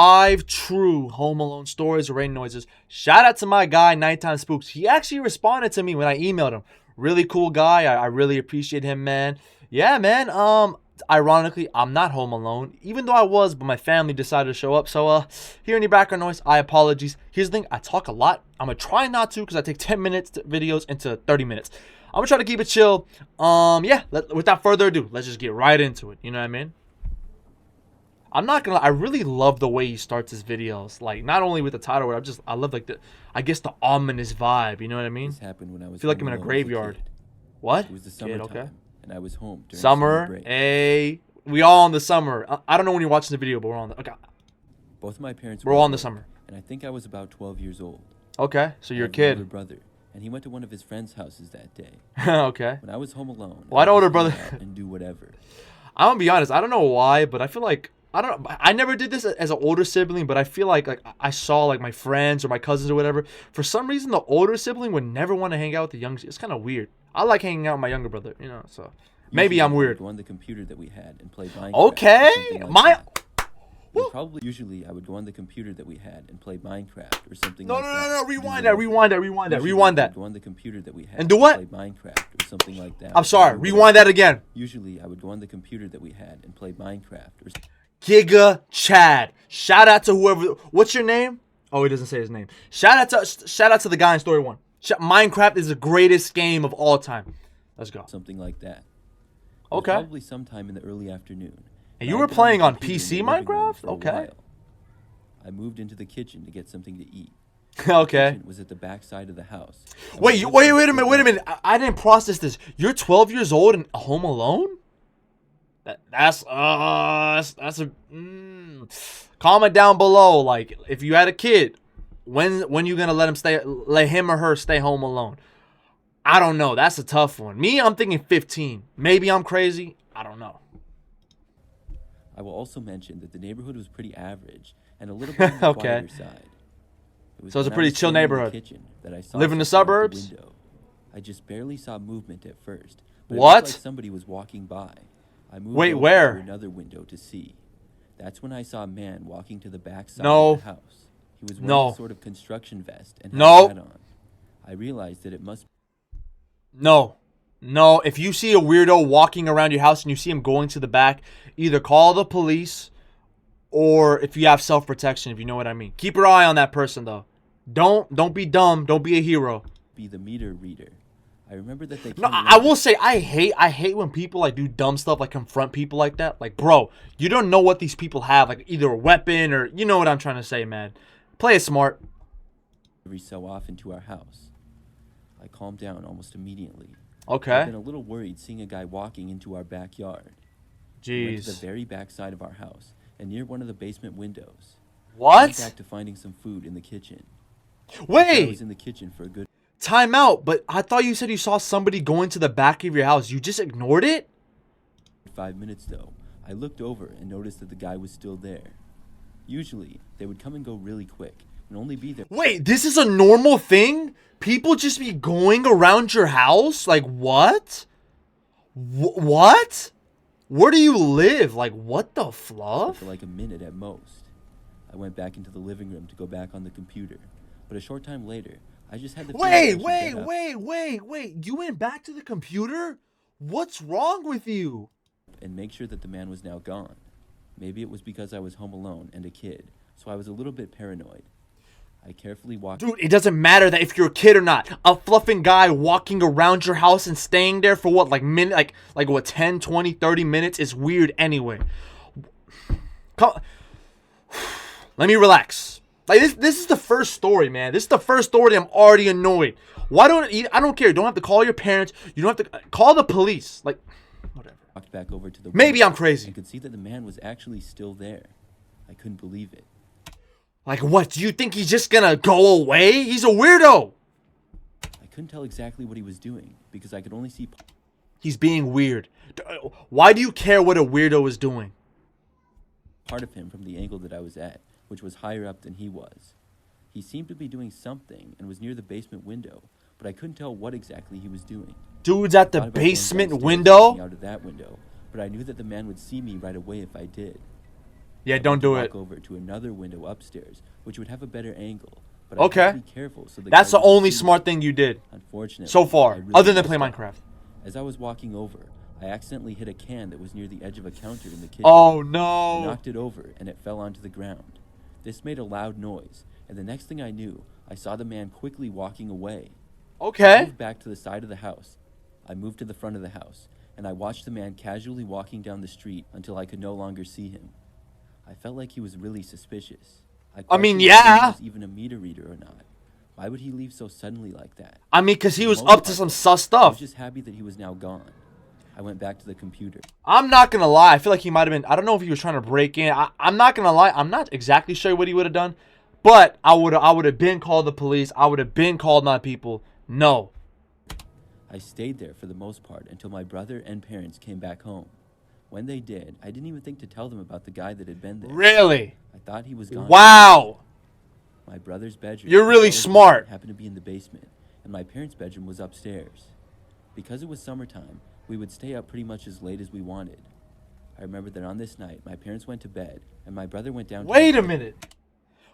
5 true Home Alone stories or rain noises. Shout out to my guy, Nighttime Spooks. He actually responded to me when I emailed him. Really cool guy. I really appreciate him, man. Yeah, man. Ironically, I'm not home alone, even though I was, but my family decided to show up. So, hear any background noise, I apologize. Here's the thing, I talk a lot. I'm gonna try not to, because I take 10 minutes videos into 30 minutes. I'm gonna try to keep it chill. Yeah, without further ado, let's just get right into it. You know what I mean? I'm not gonna lie, I really love the way he starts his videos. Like, not only with the title, I love like I guess the ominous vibe. You know what I mean? This happened when I was I feel like I'm in a graveyard. What? It was the summertime, okay. and I was home during Summer. break. Hey, we all in the summer. I don't know when you're watching the video, but we're on the. Okay. Both of my parents We're all in the summer. and I think I was about 12 years old. Okay, so you're a I have an older kid. brother, and he went to one of his friends' houses that day. Okay. When I was home alone, Why I the would older just hang brother? out and do whatever. I'm gonna be honest. I don't know why, but I feel like I never did this as an older sibling, but I feel like I saw like my friends or my cousins or whatever. For some reason, the older sibling would never want to hang out with the younger. It's kind of weird. I like hanging out with my younger brother, you know. So maybe Usually, I'm I would weird. go on the computer that we had and play Minecraft. Okay, or something like that. Usually I would go on the computer that we had and play Minecraft or something like that. No. Rewind that. Rewind that. Go on the computer that we had And do what? play Minecraft or something like that. I'm sorry. Rewind that again. Usually I would go on the computer that we had and play Minecraft or Giga Chad. Shout out to whoever. What's your name? Oh, he doesn't say his name. Shout out to the guy in story 1. Minecraft is the greatest game of all time. Let's go. something like that. It was Okay. probably sometime in the early afternoon. And I you had were been playing the on computer in PC the living room Minecraft? for a Okay. while. I moved into the kitchen to get something to eat. Okay. The kitchen was at the back side of the house. and Wait my a husband minute. stayed Wait a minute. I didn't process this. You're 12 years old and home alone? That's a. Comment down below. Like, if you had a kid, when you gonna let him or her stay home alone? I don't know. That's a tough one. Me, I'm thinking 15. Maybe I'm crazy. I don't know. I will also mention that the neighborhood was pretty average and a little bit on the Okay. quieter side. It was So it's a when I pretty was chill standing in the neighborhood. kitchen that I saw Live in the something out suburbs? window. I just barely saw movement at first. But What? It looked like somebody was walking by. I moved Wait, over where? to another window to see. That's when I saw a man walking to the back side No. of the house. He was wearing No. a sort of construction vest and had No. a hat on. I realized that it must No. If you see a weirdo walking around your house and you see him going to the back, either call the police or if you have self-protection, if you know what I mean. Keep your eye on that person, though. Don't be dumb. Don't be a hero. be the meter reader. I remember that they No, came I around- will say I hate when people like do dumb stuff, like confront people like that. Like, bro, you don't know what these people have, like either a weapon or you know what I'm trying to say, man. Play it smart. every so often to our house. I calmed down almost immediately. I've Okay. been a little worried seeing a guy walking into our backyard. He went to the Jeez. very back side of our house and near one of the basement windows. I went What? back to finding some food in the kitchen. I was Wait. in the kitchen for a good Time out. But I thought you said you saw somebody going to the back of your house. You just ignored it? 5 minutes though. I looked over and noticed that the guy was still there. Usually, they would come and go really quick and only be there Wait, this is a normal thing? People just be going around your house? Like, what? What? Where do you live? Like, what the fluff? for like a minute at most. I went back into the living room to go back on the computer, but a short time later, I just had the feeling I should get up Wait. You went back to the computer? What's wrong with you? and make sure that the man was now gone. Maybe it was because I was home alone and a kid, so I was a little bit paranoid. I carefully walked Dude, it doesn't matter that if you're a kid or not. A fluffing guy walking around your house and staying there for what, like minute, like what, 10, 20, 30 minutes is weird anyway. Come, let me relax. Like this is the first story, man. This is the first story that I'm already annoyed. Why don't I don't care. You don't have to call your parents. You don't have to call the police. Like, whatever. back over to the Maybe window I'm crazy. and could see that the man was actually still there. I couldn't believe it. Like, what? Do you think he's just gonna go away? He's a weirdo. I couldn't tell exactly what he was doing because I could only see He's being weird. Why do you care what a weirdo is doing? part of him from the angle that I was at, which was higher up than he was. He seemed to be doing something and was near the basement window, but I couldn't tell what exactly he was doing. Dude's at the Thought about going basement downstairs and window? looking out of that window, but I knew that the man would see me right away if I did. Yeah, I don't went to do walk it. over to another window upstairs, which would have a better angle, but I had Okay. to be careful so the That's guy the wouldn't only see me. smart thing you did Unfortunately, so I far, really other than play messed up. Minecraft. As I was walking over, I accidentally hit a can that was near the edge of a counter in the kitchen. Oh I no. knocked it over and it fell onto the ground. This made a loud noise, and the next thing I knew, I saw the man quickly walking away. I Okay. moved back to the side of the house. I moved to the front of the house, and I watched the man casually walking down the street until I could no longer see him. I felt like he was really suspicious. I mean, questioned whether yeah. he was even a meter reader or not. Why would he leave so suddenly like that? I mean, because For he the was most up to part, some though, sus I was stuff. just happy that he was now gone. I went back to the computer. I'm not gonna lie. I feel like he might have been. I don't know if he was trying to break in. I'm not gonna lie. I'm not exactly sure what he would have done, but I would have been called the police. I would have been called my people. No. I stayed there for the most part until my brother and parents came back home. When they did, I didn't even think to tell them about the guy that had been there. Really? I thought he was gone. Wow. My brother's bedroom, You're really as well as smart. mine, happened to be in the basement, and my parents' bedroom was upstairs. Because it was summertime, we would stay up pretty much as late as we wanted. I remember that on this night, my parents went to bed, and my brother went down to Wait his a bedroom. minute.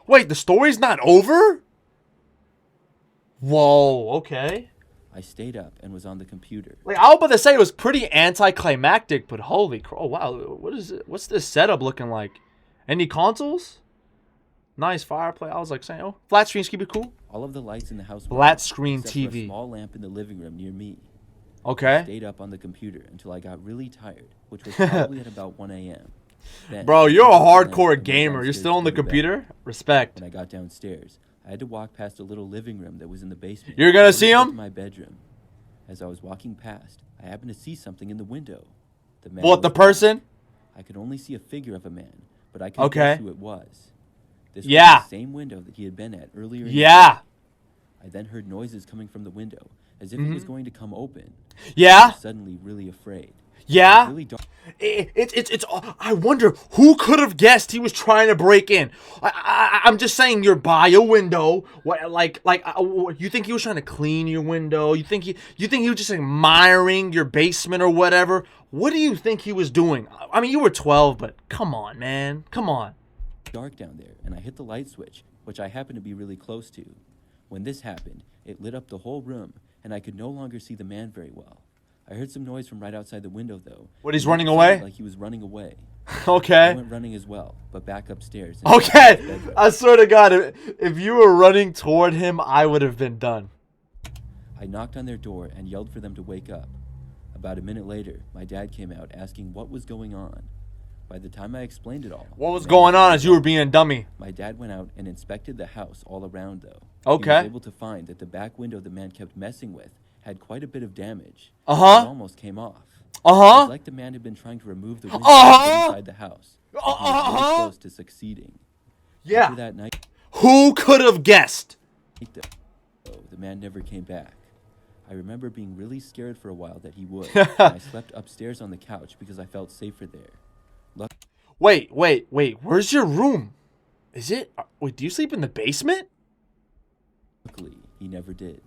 Wait, the story's not over? Whoa, okay. I stayed up and was on the computer. Like, I was about to say it was pretty anticlimactic, but holy crap. Oh, wow. What is it? What's this setup looking like? Any consoles? Nice fireplace. I was like saying, oh, flat screen's keep it cool. All of the lights in the house were Flat on, screen except for a TV. small lamp in the living room near me. I Okay. stayed up on the computer until I got really tired, which was probably at about 1 a.m. Then, Bro, I you're a turned off the lamp hardcore and went gamer. You're downstairs still to on go the to bed. computer? Respect. When I got downstairs, I had to walk past a little living room that was in the basement. You're gonna in order see to get him? to my bedroom. As I was walking past, I happened to see something in the window. The man What, the was gone. person? I could only see a figure of a man, but I could Okay. guess who it was. This Yeah. was the same window that he had been at earlier in the Yeah. day. I then heard noises coming from the window, as if it was going to come open. I Yeah. was suddenly really afraid. It was Yeah. really dark. It's. I wonder who could have guessed he was trying to break in. I'm just saying, you're by a window. What, you think he was trying to clean your window? You think he was just admiring your basement or whatever? What do you think he was doing? I mean, you were 12, but come on, man, come on. Dark down there, and I hit the light switch, which I happened to be really close to. When this happened, it lit up the whole room, and I could no longer see the man very well. I heard some noise from right outside the window, though. What, he's and it running sounded away? Like he was running away. I Okay. went running as well, but back upstairs. and into his Okay. bedroom. I swear to God, if you were running toward him, I would have been done. I knocked on their door and yelled for them to wake up. About a minute later, my dad came out asking what was going on. By the time I explained it all, What was the man going on was as you were gone. being a dummy? My dad went out and inspected the house all around, though. Okay. He was able to find that the back window the man kept messing with had quite a bit of damage. Uh-huh. It almost came off. It Uh-huh. was like the man had been trying to remove the window Uh-huh. inside the house. But he was really Uh-huh. close to succeeding. After Yeah. that night, Who could have guessed? though, the man never came back. I remember being really scared for a while that he would. And I slept upstairs on the couch because I felt safer there. Wait. Where's your room? Is it? Wait, do you sleep in the basement? Luckily, he never did.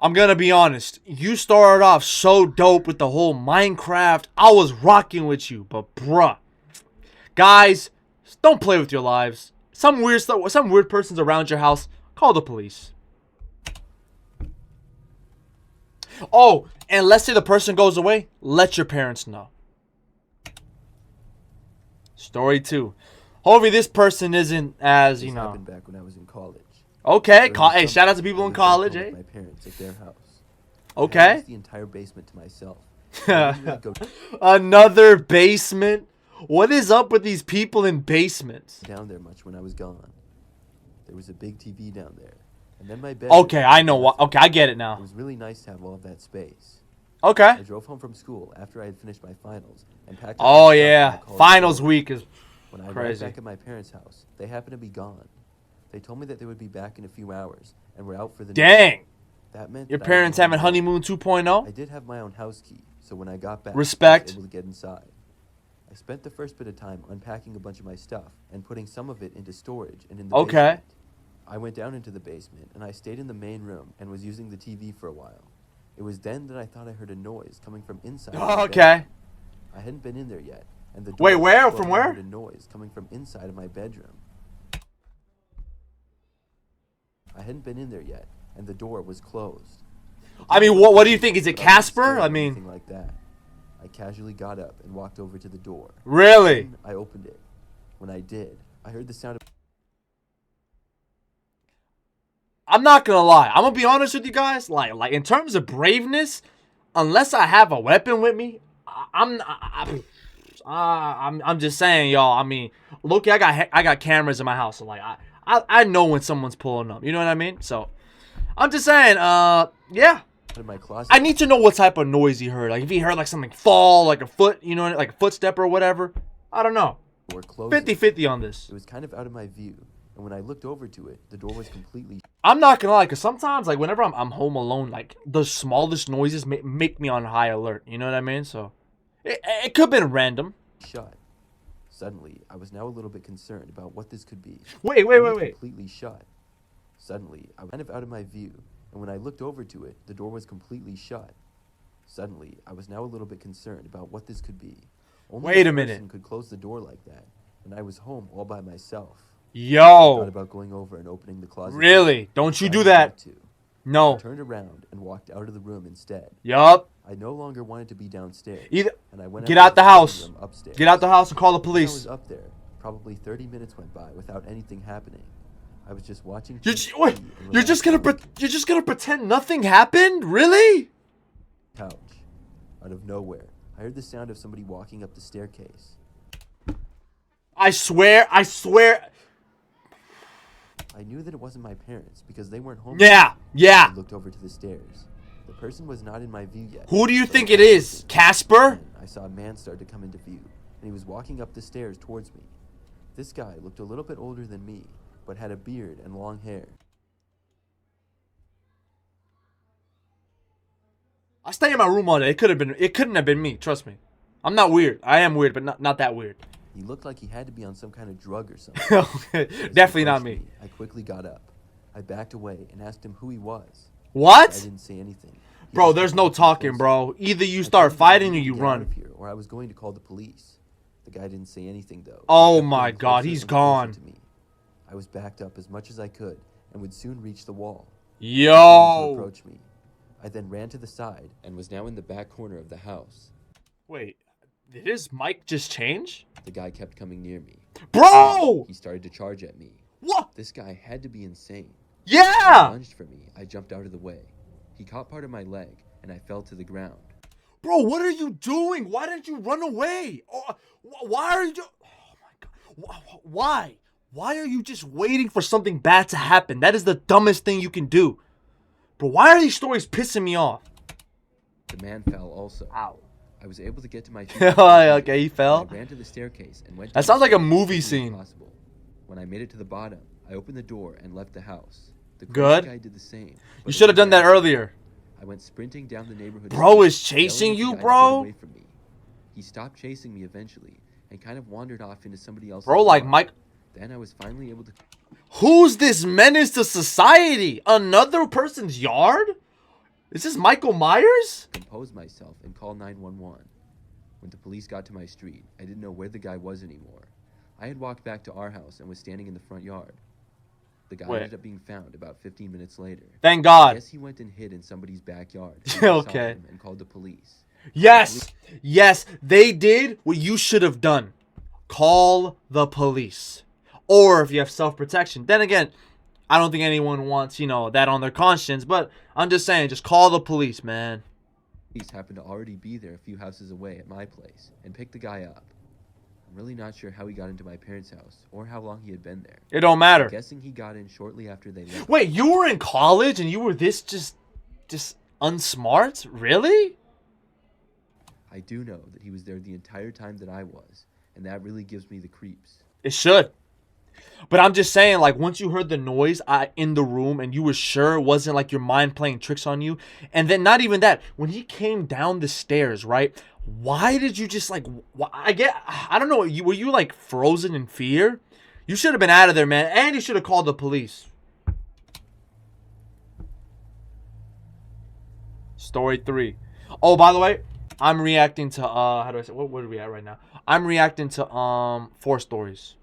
I'm gonna be honest. You started off so dope with the whole Minecraft. I was rocking with you, but bruh, guys, don't play with your lives. Some weird person's around your house. Call the police. Oh, and let's say the person goes away. Let your parents know. Story 2. Hopefully this person isn't as, This happened back when I was in college. Okay, During the hey, summer, shout out to people I in lived back college, home eh? with my parents at their house. I had Okay. almost the entire basement to myself. I didn't really go Another basement? What is up with these people in basements? down there much when I was gone. There was a big TV down there, and then my bed. Okay, I know what. Okay, I get it It now. was really nice to have all of that space. Okay. I drove home from school after I had finished my finals and packed up Oh my stuff yeah, for my college finals dorm. week is When I arrived crazy. back at my parents' house, they happened to be gone. They told me that they would be back in a few hours and were out for the night. Dang. That meant Your that I was parents on having my own. honeymoon 2.0? I did have my own house key, so when I got back, Respect. I was able to get inside. I spent the first bit of time unpacking a bunch of my stuff and putting some of it into storage and in the Okay. basement. I went down into the basement and I stayed in the main room and was using the TV for a while. It was then that I thought I heard a noise coming from inside. my Okay. bedroom. I hadn't been in there yet, and the door Wait, was where? closed. From I where? heard a noise coming from inside of my bedroom. I hadn't been in there yet, and the door was closed. I mean, what do you think? Is it But I wasn't Casper? scared I of mean, anything like that. I casually got up and walked over to the door. really? Then I opened it. When I did, I heard the sound of. I'm not gonna lie. I'm gonna be honest with you guys. Like in terms of braveness, unless I have a weapon with me, I'm just saying, y'all. I mean, look, I got cameras in my house, so like I know when someone's pulling up. You know what I mean? So I'm just saying, yeah. In my closet. I need to know what type of noise he heard. Like if he heard like something fall, like a foot, you know, like a footstep or whatever. I don't know. Door closing. 50-50 on this. It was kind of out of my view, and when I looked over to it, the door was completely I'm not gonna lie, cause sometimes like whenever I'm home alone, like the smallest noises make me on high alert. You know what I mean? So it could have been random. shut. Suddenly, I was now a little bit concerned about what this could be. Wait. It was completely shut. Suddenly, I was kind of out of my view, and when I looked over to it, the door was completely shut. Suddenly, I was now a little bit concerned about what this could be. Only Wait a one minute. person could close the door like that, and I was home all by myself. Thought Yo, about going over and opening the closet. really? Don't you I do didn't that? want to. I No. turned around and walked out of the room instead. Yup. I no longer wanted to be downstairs. Either and I went get up out to the living house. room upstairs. Get out the house and call the When I was police. up there, probably 30 minutes went by without anything happening. I was just watching. You're TV wait. and You're just relaxing you're just gonna pretend nothing happened? Really? on the couch. Out of nowhere, I heard the sound of somebody walking up the staircase. I swear. I knew that it wasn't my parents because they weren't home. Yeah. I looked over to the stairs. The person was not in my view yet. Who do you but I think it kept is? looking. Casper? Then I saw a man start to come into view, and he was walking up the stairs towards me. This guy looked a little bit older than me, but had a beard and long hair. I stay in my room all day. It couldn't have been me. Trust me. I'm not weird. I am weird, but not that weird. He looked like he had to be on some kind of drug or something. Okay, As he definitely not approached me. I quickly got up. I backed away and asked him who he was. I What? didn't say anything. He Bro, just there's kept no walking talking, closer. bro. Either you I start told him that I fighting or needed you to get out of run. here, or I was going to call the police. The guy didn't say anything though. He Oh kept my getting God, closer he's and closer gone. to me. I was backed up as much as I could and would soon reach the wall. To Yo. approach me. I then ran to the side and was now in the back corner of the house. Wait, did his mic just change? The guy kept coming near me. Bro! He started to charge at me. What? This guy had to be insane. He Yeah! lunged for me. I jumped out of the way. He caught part of my leg, and I fell to the ground. Bro, what are you doing? Why didn't you run away? Oh, why are you... Oh my God. Why? Why are you just waiting for something bad to happen? That is the dumbest thing you can do. Bro, why are these stories pissing me off? The man fell also. Ow. I was able to get to my feet. Okay, he fell. I ran to the staircase and went. That down sounds the like a stairs as movie quickly as scene. possible. When I made it to the bottom, I opened the door and left the house. The Good. guy did the same. but You should have done that later, earlier. I went sprinting down the neighborhood. Bro street, is chasing yelling you, at the guy to get bro? away from me. He stopped chasing me eventually and kind of wandered off into somebody else's Bro, like yard. Mike... Then I was finally able to Who's this menace to society? Another person's yard? Is this Michael Myers? compose myself and call 911. When the police got to my street, I didn't know where the guy was anymore. I had walked back to our house and was standing in the front yard. The guy Wait. ended up being found about 15 minutes later. Thank I God. guess he went and hid in somebody's backyard. and I saw Okay. him and called the police. Yes, yes, they did what you should have done. Call the police. Or if you have self-protection. Then again, I don't think anyone wants, that on their conscience. But I'm just saying, just call the police, man. Police happened to already be there a few houses away at my place and picked the guy up. I'm really not sure how he got into my parents' house or how long he had been there. It don't matter. Guessing he got in shortly after they left. Wait, you were in college and you were this just unsmart? Really? I do know that he was there the entire time that I was, and that really gives me the creeps. It should. But I'm just saying, like, once you heard the noise in the room and you were sure it wasn't like your mind playing tricks on you, and then not even that, when he came down the stairs, right? Why did you just like? I don't know. Were you like frozen in fear? You should have been out of there, man, and you should have called the police. Story 3. Oh, by the way, I'm reacting to how do I say what are we at right now? I'm reacting to 4 stories.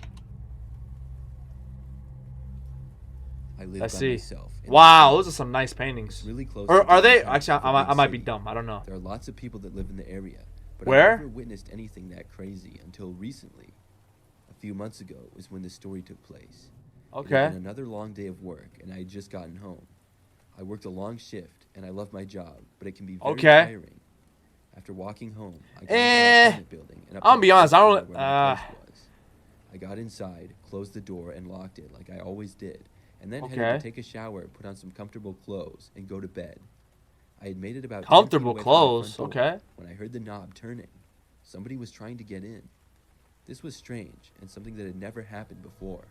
I live Let's by see. myself. in Wow, this those are some nice paintings. really close Or to are they? downtown Actually, of a I big might be city. dumb. I don't know. There are lots of people that live in the area, but Where? I've never witnessed anything that crazy until recently. A few months ago was when this story took place. It Okay. had been another long day of work, and I had just gotten home. I worked a long shift, and I love my job, but it can be very Okay. tiring. After walking home, I got into my Eh. apartment building and up I'm to gonna the be honest. first I floor don't. where my place was. I got inside, closed the door, and locked it like I always did, and then headed Okay. to take a shower, put on some comfortable clothes, and go to bed. I had made it about 10 feet Comfortable away from my clothes. front door Okay. when I heard the knob turning. Somebody was trying to get in. This was strange and something that had never happened before.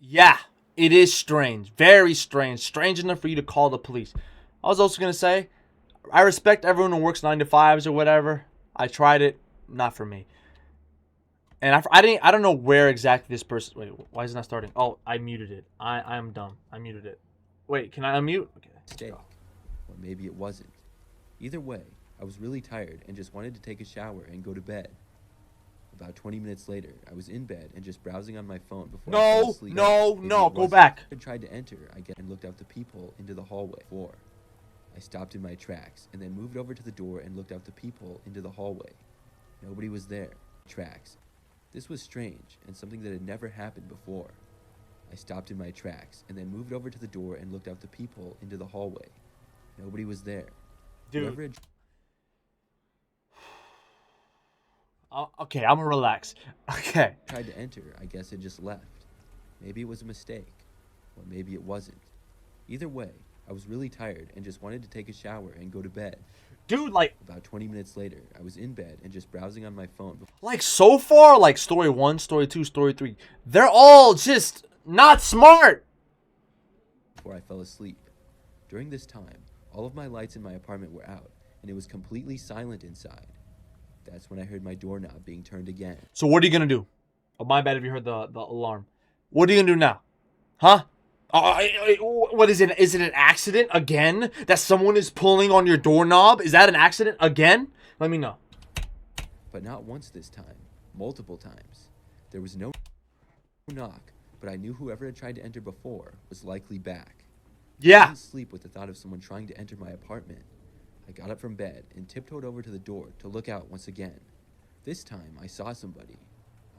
Yeah, it is strange. Very strange. Strange enough for you to call the police. I was also gonna say, I respect everyone who works 9 to 5s or whatever. I tried it, not for me. And I don't know where exactly this person. Wait, why is it not starting? Oh, I muted it. I'm dumb. I muted it. Wait, can I unmute? Okay. Mistake. Or maybe it wasn't. Either way, I was really tired and just wanted to take a shower and go to bed. About 20 minutes later, I was in bed and just browsing on my phone before I fell No, asleep. no, Maybe no. it Go wasn't. back. I tried to enter, and looked out the peephole into the hallway. I stopped in my tracks and then moved over to the door and looked out the peephole into the hallway. Nobody was there. Tracks. This was strange and something that had never happened before. I stopped in my tracks and then moved over to the door and looked out the peephole into the hallway. Nobody was there. Dude. Whoever had Okay, I'm gonna relax. Okay. tried to enter, I guess had just left. Maybe it was a mistake. Or maybe it wasn't. Either way, I was really tired and just wanted to take a shower and go to bed. Dude, like About 20 minutes later, I was in bed and just browsing on my phone so far, like story 1, story 2, story 3, they're all just not smart. before I fell asleep. During this time, all of my lights in my apartment were out, and it was completely silent inside. That's when I heard my doorknob being turned again. So what are you gonna do? Oh, my bad if you heard the alarm. What are you gonna do now? Huh? What is it? Is it an accident again? That someone is pulling on your doorknob? Is that an accident again? Let me know. But not once this time, multiple times. There was no knock, but I knew whoever had tried to enter before was likely back. I Yeah. couldn't sleep with the thought of someone trying to enter my apartment. I got up from bed and tiptoed over to the door to look out once again. This time, I saw somebody.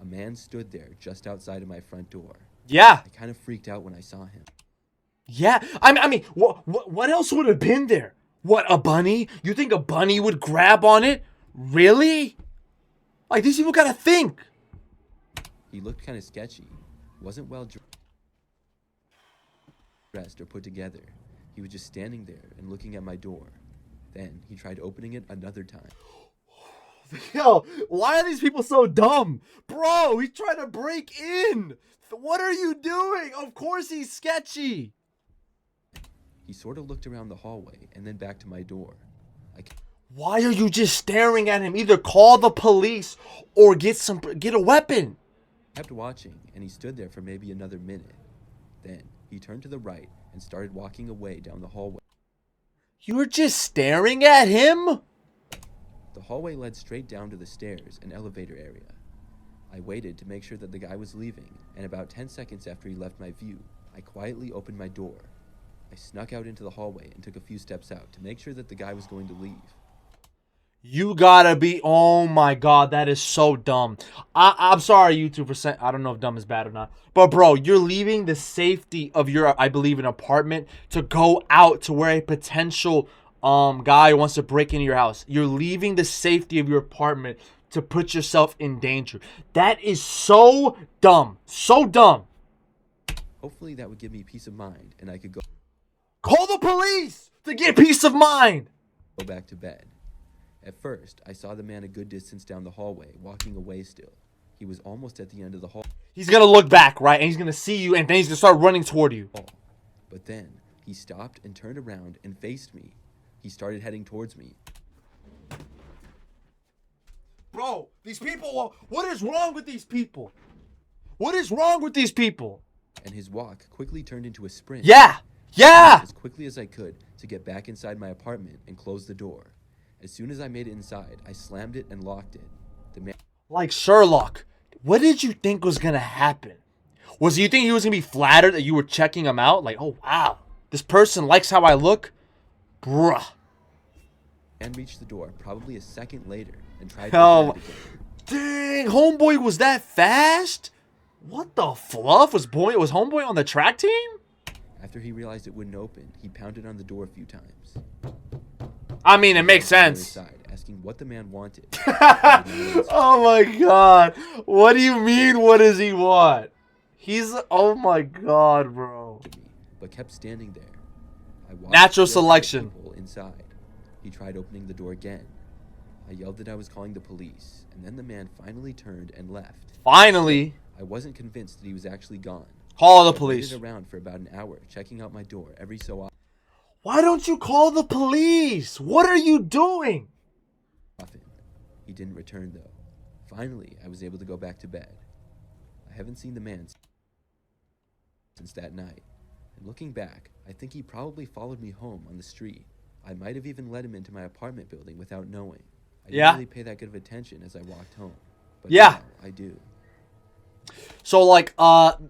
A man stood there just outside of my front door. Yeah. I kind of freaked out when I saw him. Yeah. I mean, what else would have been there? What, a bunny? You think a bunny would grab on it? Really? Like, these people gotta think. He looked kind of sketchy. Wasn't well dressed or put together. He was just standing there and looking at my door. Then he tried opening it another time. Yo, why are these people so dumb? Bro, he's trying to break in. What are you doing? Of course he's sketchy. He sort of looked around the hallway and then back to my door. I Why are you just staring at him? Either call the police or get a weapon. kept watching, and he stood there for maybe another minute. Then he turned to the right and started walking away down the hallway. You were just staring at him? The hallway led straight down to the stairs and elevator area. I waited to make sure that the guy was leaving, and about 10 seconds after he left my view, I quietly opened my door. I snuck out into the hallway and took a few steps out to make sure that the guy was going to leave. You gotta be, oh my god, that is so dumb. I'm sorry, YouTube, for saying, I don't know if dumb is bad or not. But bro, you're leaving the safety of your, I believe, an apartment to go out to where a potential guy wants to break into your house. You're leaving the safety of your apartment to put yourself in danger. That is so dumb. So dumb. Hopefully that would give me peace of mind and I could go Call the police to get peace of mind. back to bed. At first, I saw the man a good distance down the hallway, walking away still. He was almost at the end of the hall. He's gonna look back, right? And he's gonna see you, and then he's gonna start running toward you. But then, he stopped and turned around and faced me. He started heading towards me. Bro, these people, what is wrong with these people? What is wrong with these people? And his walk quickly turned into a sprint. Yeah. Yeah! as quickly as I could to get back inside my apartment and close the door. As soon as I made it inside, I slammed it and locked it. The man Like Sherlock, what did you think was gonna happen? You think he was gonna be flattered that you were checking him out? Like, oh wow, this person likes how I look? Bruh. reached the door probably a second later and tried to open Oh, it again. dang, homeboy was that fast? What the fluff? Was homeboy on the track team? After he realized it wouldn't open, he pounded on the door a few times. I mean, it makes sense. Side, asking what the man wanted. Oh my god. What do you mean, what does he want? Oh my god, bro. But kept standing there. I watched Natural the selection. people inside. He tried opening the door again. I yelled that I was calling the police, and then the man finally turned and left. Finally. I wasn't convinced that he was actually gone. Call the I police. waited around for about an hour, checking out my door every so Why don't you call the police? What are you doing? often. He didn't return though. Finally, I was able to go back to bed. I haven't seen the man since that night. And looking back, I think he probably followed me home on the street. I might have even let him into my apartment building without knowing. I didn't really pay that good of attention as I walked home. But now I do. So like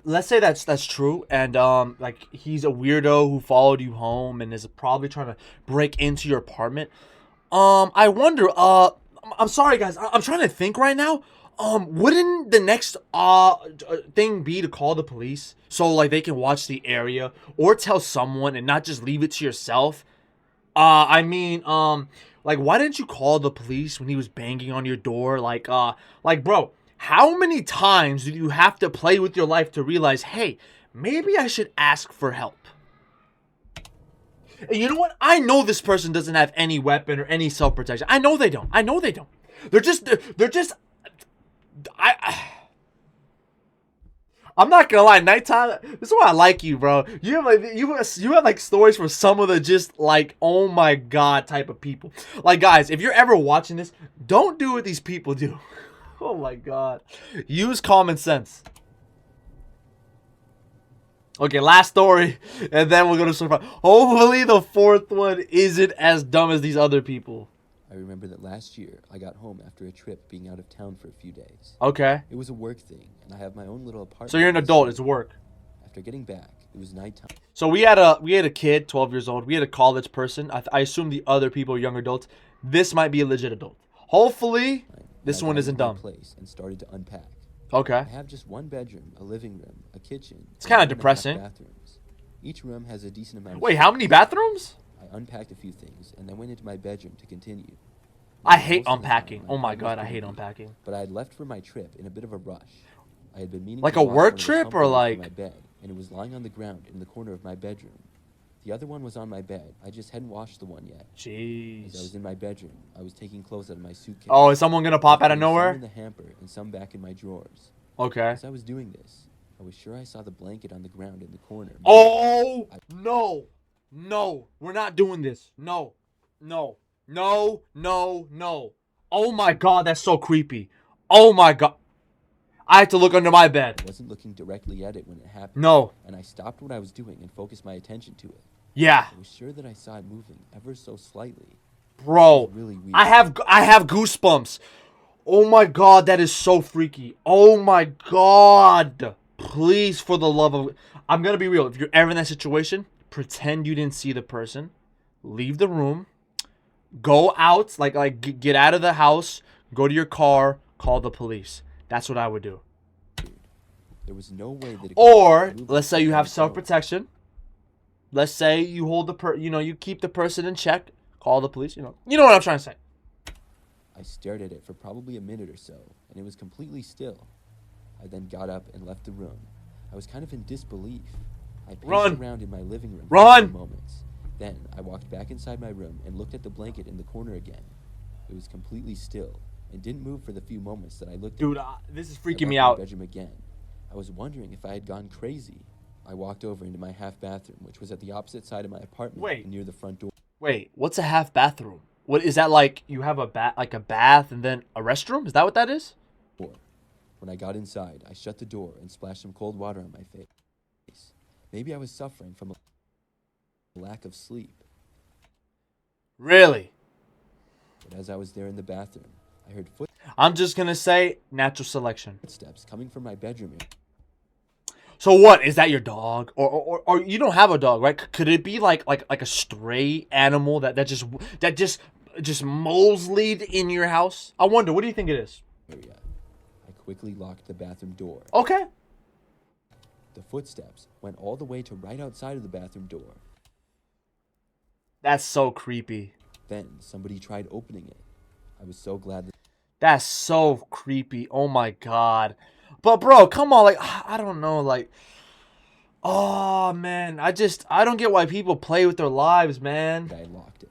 let's say that's true, and like he's a weirdo who followed you home and is probably trying to break into your apartment. I wonder, I'm sorry guys, I'm trying to think right now. Wouldn't the next thing be to call the police so like they can watch the area or tell someone and not just leave it to yourself? I mean, like why didn't you call the police when he was banging on your door? Like bro, how many times do you have to play with your life to realize, hey, maybe I should ask for help? And you know what? I know this person doesn't have any weapon or any self-protection. I know they don't. They're just I'm not gonna lie, nighttime. This is why I like you, bro. You have like stories for some of the just like oh my god type of people. Like guys, if you're ever watching this, don't do what these people do. Oh my god. Use common sense. Okay, last story, and then we'll go to surprise. Hopefully the fourth one isn't as dumb as these other people. I remember that last year, I got home after a trip being out of town for a few days. Okay. It was a work thing, and I have my own little apartment. So you're an adult, it's work. After getting back, it was nighttime. So we had a kid, 12 years old. We had a college person. I assume the other people are young adults. This might be a legit adult. Hopefully, this one isn't dumb. Place and started to unpack. Okay. I have just one bedroom, a living room, a kitchen. It's kind of 1.5 depressing. bathrooms. Each room has a decent amount of Wait, how many bathrooms? I unpacked a few things and then went into my bedroom to continue. I hate unpacking. Oh my god, I hate unpacking. But I had left for my trip in a bit of a rush. I had been meaning like to a wash work one of the trip or comforters like from my bed, and it was lying on the ground in the corner of my bedroom. The other one was on my bed. I just hadn't washed the one yet. Jeez. As I was in my bedroom, I was taking clothes out of my suitcase. Oh, is someone gonna pop out of Some nowhere? in the hamper and some back in my drawers. Okay. As I was doing this, I was sure I saw the blanket on the ground in the corner. Oh no, no, we're not doing this. No, no, no, no, no. Oh my god, that's so creepy. Oh my god. I had to look under my bed. I wasn't looking directly at it when it happened. No. And I stopped what I was doing and focused my attention to it. Yeah. I was sure that I saw it moving ever so slightly. Bro, really weird. I have goosebumps. Oh my god, that is so freaky. Oh my god. Please, for the love of... I'm gonna be real. If you're ever in that situation, pretend you didn't see the person. Leave the room. Go out, get out of the house. Go to your car. Call the police. That's what I would do. There was no way that it Or, let's say you have self-protection. Let's say you hold you keep the person in check. Call the police, you know what I'm trying to say. I stared at it for probably a minute or so, and it was completely still. I then got up and left the room. I was kind of in disbelief. I paced around in my living room for a few moments. Then I walked back inside my room and looked at the blanket in the corner again. It was completely still and didn't move for the few moments that I looked at it. Dude, this is freaking me I out. left my bedroom again. I was wondering if I had gone crazy. I walked over into my half bathroom, which was at the opposite side of my apartment near the front door. Wait, what's a half bathroom? What is that, like you have a bath and then a restroom? Is that what that is? When I got inside, I shut the door and splashed some cold water on my face. Maybe I was suffering from lack of sleep. Really? But as I was there in the bathroom, I heard I'm just gonna say natural selection. footsteps coming from my bedroom. So what is that? Your dog, or you don't have a dog, right? Could it be like a stray animal that just moseyed in your house? I wonder. What do you think it is? Area. I quickly locked the bathroom door. Okay. The footsteps went all the way to right outside of the bathroom door. That's so creepy. Then somebody tried opening it. I was so glad that That's so creepy. Oh my god. But bro, come on, like I don't know, like oh man, I don't get why people play with their lives, man. I locked it.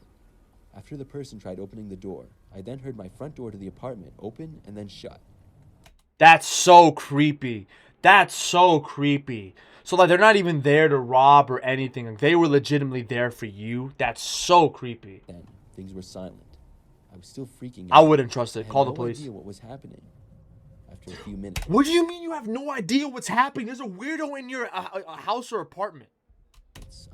After the person tried opening the door, I then heard my front door to the apartment open and then shut. That's so creepy. That's so creepy. So like they're not even there to rob or anything. Like they were legitimately there for you. That's so creepy. Then things were silent. I was still freaking I out. wouldn't trust I it. had Call the no police. idea what was happening. After a few minutes, What do you mean you have no idea what's happening? There's a weirdo in your house or apartment.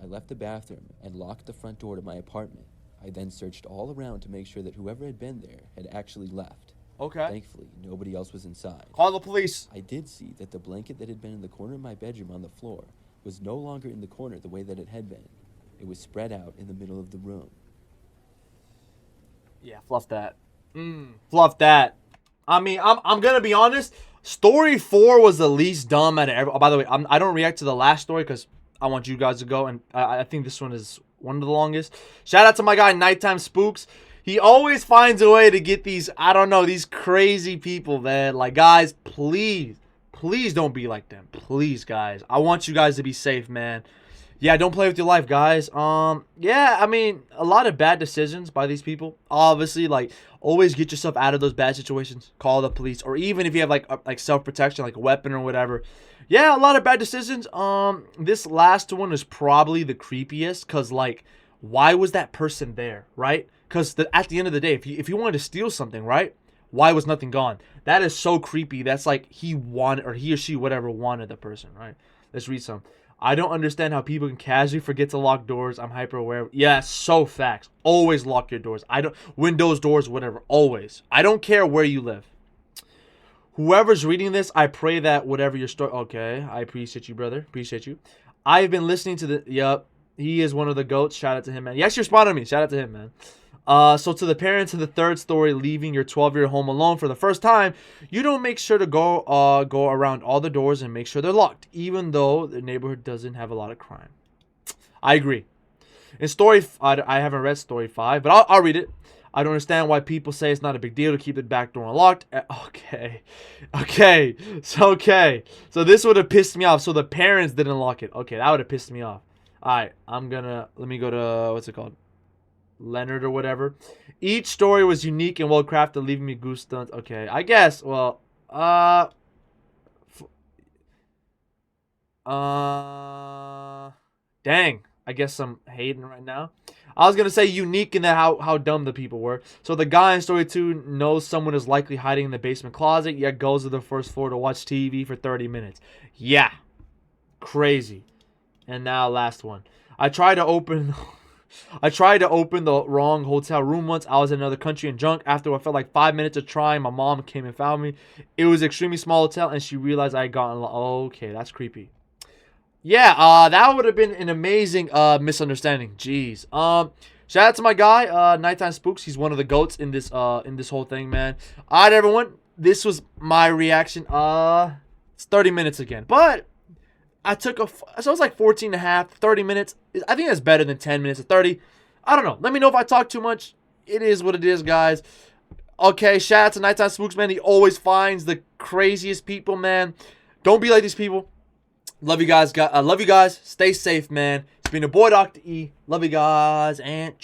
I left the bathroom and locked the front door to my apartment. I then searched all around to make sure that whoever had been there had actually left. Okay. Thankfully, nobody else was inside. Call the police. I did see that the blanket that had been in the corner of my bedroom on the floor was no longer in the corner the way that it had been. It was spread out in the middle of the room. Yeah, fluff that. Fluff that. I mean, I'm gonna be honest. Story 4 was the least dumb out of every. Oh, by the way, I don't react to the last story because I want you guys to go, and I think this one is one of the longest. Shout out to my guy Nighttime Spooks. He always finds a way to get these, I don't know, these crazy people, man. Like, guys, please don't be like them. Please, guys. I want you guys to be safe, man. Yeah, don't play with your life, guys. Yeah, I mean, a lot of bad decisions by these people. Obviously, like, always get yourself out of those bad situations. Call the police, or even if you have like self-protection, like a weapon or whatever. Yeah, a lot of bad decisions. This last one is probably the creepiest, cause like, why was that person there, right? Cause at the end of the day, if you wanted to steal something, right? Why was nothing gone? That is so creepy. That's like he wanted, or he or she, whatever, wanted the person, right? Let's read some. I don't understand how people can casually forget to lock doors. I'm hyper aware. Yeah, so facts. Always lock your doors. I don't windows, doors, whatever. Always. I don't care where you live. Whoever's reading this, I pray that whatever your story. Okay, I appreciate you, brother. Appreciate you. I've been listening to the. Yup, he is one of the goats. Shout out to him, man. He actually responded to me. Shout out to him, man. So to the parents of the third story leaving your 12-year home alone for the first time, you don't make sure to go around all the doors and make sure they're locked, even though the neighborhood doesn't have a lot of crime. I agree. In story, I haven't read story 5, but I'll read it. I don't understand why people say it's not a big deal to keep the back door unlocked. Okay. So this would have pissed me off. So the parents didn't lock it. Okay, that would have pissed me off. All right, let me go to, what's it called? Leonard or whatever. Each story was unique and well crafted, leaving me goosebumps. Okay, I guess. Well, dang. I guess I'm hating right now. I was gonna say unique in that how dumb the people were. So the guy in story 2 knows someone is likely hiding in the basement closet, yet goes to the first floor to watch TV for 30 minutes. Yeah, crazy. And now last one. I tried to open the wrong hotel room once. I was in another country and drunk. After I felt like 5 minutes of trying, my mom came and found me. It was an extremely small hotel, and she realized I had gotten. Okay, that's creepy. Yeah, that would have been an amazing misunderstanding. Jeez. Shout out to my guy, Nighttime Spooks. He's one of the goats in this whole thing, man. All right, everyone. This was my reaction. It's 30 minutes again, but I took so it was like 14 and a half, 30 minutes. I think that's better than 10 minutes of 30. I don't know. Let me know if I talk too much. It is what it is, guys. Okay, shout out to Nighttime Spooks, man. He always finds the craziest people, man. Don't be like these people. Love you guys. Love you guys. Stay safe, man. It's been your boy, Dr. E. Love you guys. And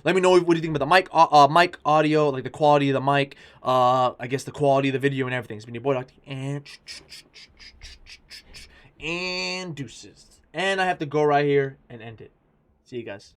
let me know what do you think about the mic audio, like the quality of the mic. I guess the quality of the video and everything. It's been your boy, Dr. E. And deuces. And I have to go right here and end it. See you guys.